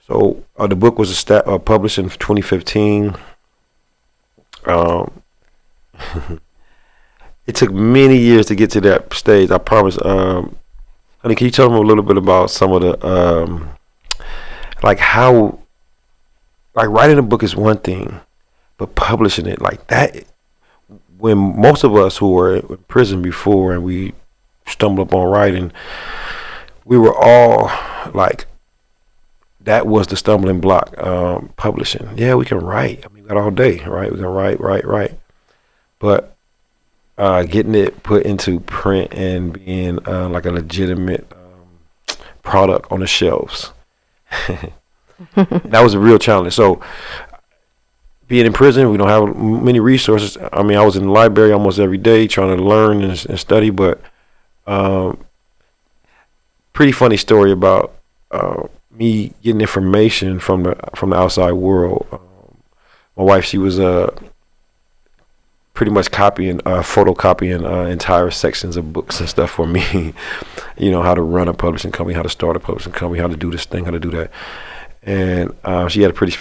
So the book was published in 2015. Um, it took many years to get to that stage. I promise. Honey, can you tell me a little bit about some of the like how like writing a book is one thing, but publishing it like that, when most of us who were in prison before and we stumbled upon writing, we were all like, that was the stumbling block. Publishing, yeah, we can write. I mean, we got all day, right? We can write, but getting it put into print and being like a legitimate product on the shelves, that was a real challenge. So being in prison, we don't have many resources. I mean, I was in the library almost every day trying to learn and study, but pretty funny story about me getting information from the outside world. My wife, she was pretty much photocopying entire sections of books and stuff for me. You know, how to run a publishing company, how to start a publishing company, how to do this thing, how to do that. And she had a pretty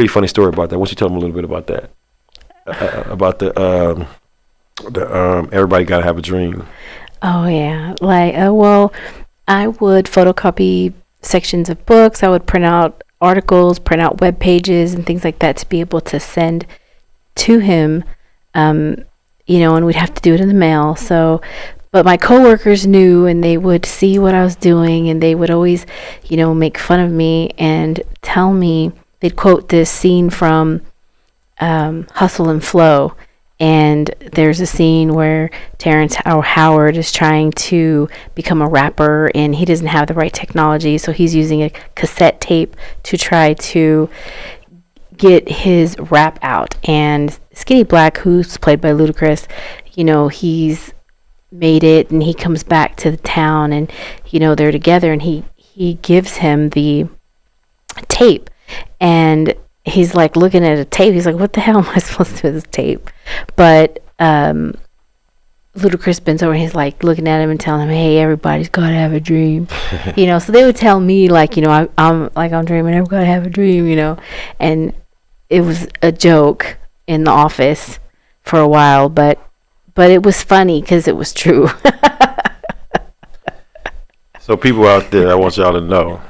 funny story about that. Why don't you tell them a little bit about that? About the everybody gotta have a dream. Oh yeah, like well, I would photocopy sections of books. I would print out articles, print out web pages, and things like that to be able to send to him. You know, and we'd have to do it in the mail. So, but my coworkers knew, and they would see what I was doing, and they would always, you know, make fun of me and tell me. They'd quote this scene from Hustle and Flow. And there's a scene where Terrence Howard is trying to become a rapper, and he doesn't have the right technology. So he's using a cassette tape to try to get his rap out. And Skinny Black, who's played by Ludacris, you know, he's made it, and he comes back to the town, and, you know, they're together, and he gives him the tape. And he's like looking at a tape. He's like, what the hell am I supposed to do with this tape? But Ludacris bends over and he's like looking at him and telling him, hey, everybody's got to have a dream. You know, so they would tell me, like, you know, I'm dreaming, I've got to have a dream, you know. And it was a joke in the office for a while, but it was funny because it was true. So people out there, I want y'all to know,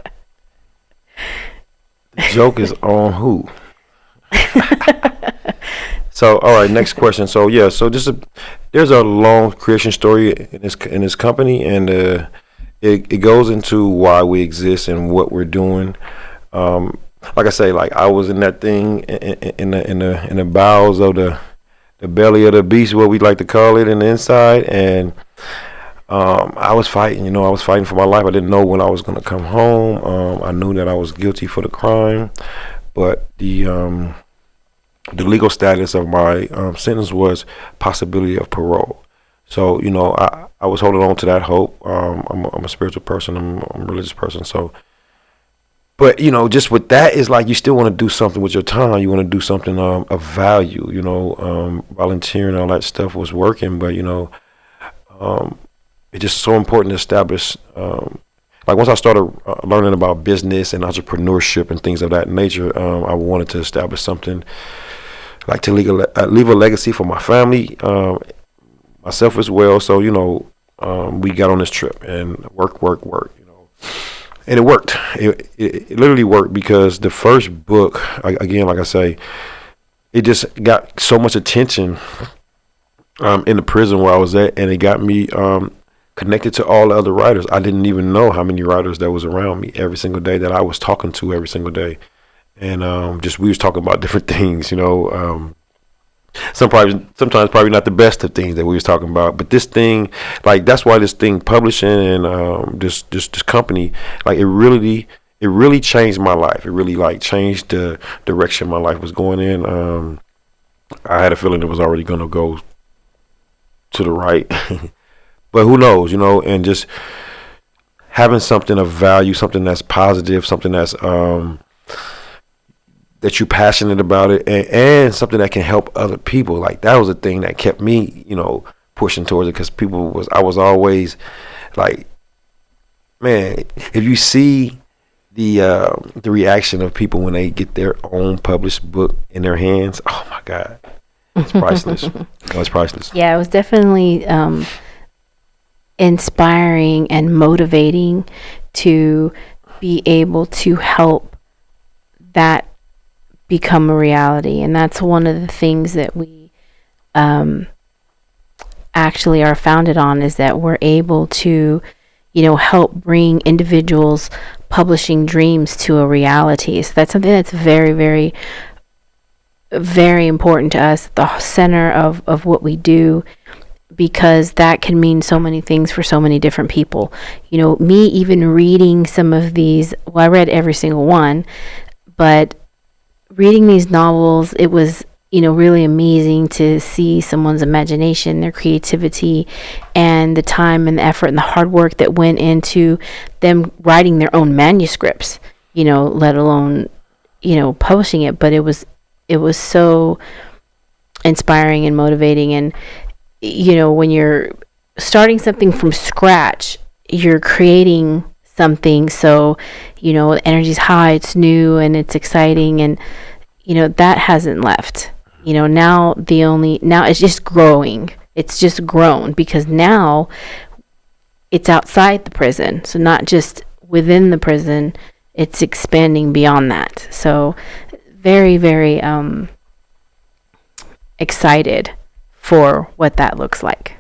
the joke is on who? So, all right, next question. So, yeah, so there's a long creation story in this company, and it goes into why we exist and what we're doing. Like I say, like I was in that thing in the bowels of the belly of the beast, what we like to call it, in the inside, and I was fighting. You know, I was fighting for my life. I didn't know when I was going to come home. I knew that I was guilty for the crime, but the legal status of my sentence was possibility of parole. So, you know, I was holding on to that hope. I'm a spiritual person. I'm a religious person. So, but, you know, just with that, is like you still want to do something with your time. You want to do something of value. You know, volunteering, all that stuff was working, but, you know, it's just so important to establish. Like once I started learning about business and entrepreneurship and things of that nature, I wanted to establish something like to leave a legacy for my family, myself as well. So, you know, we got on this trip and work, you know, and it worked. It literally worked because the first book, again, like I say, it just got so much attention in the prison where I was at, and it got me connected to all the other writers. I didn't even know how many writers that was around me every single day that I was talking to every single day. And just we was talking about different things, you know, sometimes probably not the best of things that we was talking about, but this thing, like that's why this thing publishing and this company, like it really changed my life. It really like changed the direction my life was going in. I had a feeling it was already going to go to the right, but who knows, you know, and just having something of value, something that's positive, something that's that you're passionate about it, and something that can help other people. Like that was the thing that kept me, you know, pushing towards it, because I was always like, man, if you see the reaction of people when they get their own published book in their hands. Oh my God, it's priceless. It's priceless. Yeah, it was definitely inspiring and motivating to be able to help that become a reality. And that's one of the things that we actually are founded on, is that we're able to, help bring individuals' publishing dreams to a reality. So that's something that's very, very, very important to us, the center of what we do, because that can mean so many things for so many different people. Me even reading some of these, well, I read every single one, but reading these novels, it was, really amazing to see someone's imagination, their creativity, and the time and the effort and the hard work that went into them writing their own manuscripts, let alone, publishing it. But it was so inspiring and motivating. And, when you're starting something from scratch, you're creating something. So, the energy's high, it's new, and it's exciting. And, that hasn't left. Now it's just growing. It's just grown, because now it's outside the prison. So not just within the prison, it's expanding beyond that. So very, very excited for what that looks like.